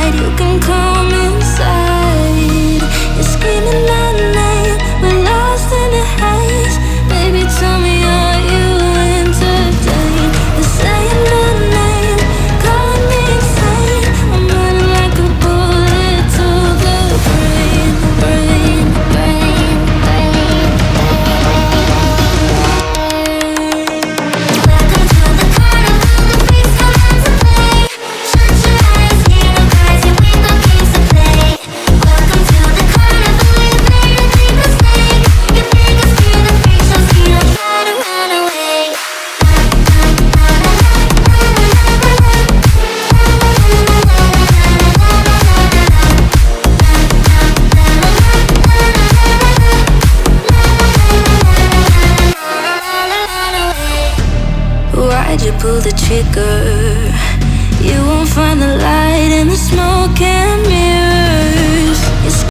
night, you can come inside. You're screaming my name, we're lost in the haze. Baby, tell me, are you entertained? You're saying my name, calling me insane. I'm running like a bullet to the brain, brain, brain, brain. Welcome to the carnival, the freaks come out to play. Shut your eyes, hear the cries, your window games to play. Welcome to the carnival, you've made a big mistake. Your biggest fear, the freak show, see them try to run away. Why'd you pull the trigger? You won't find the light.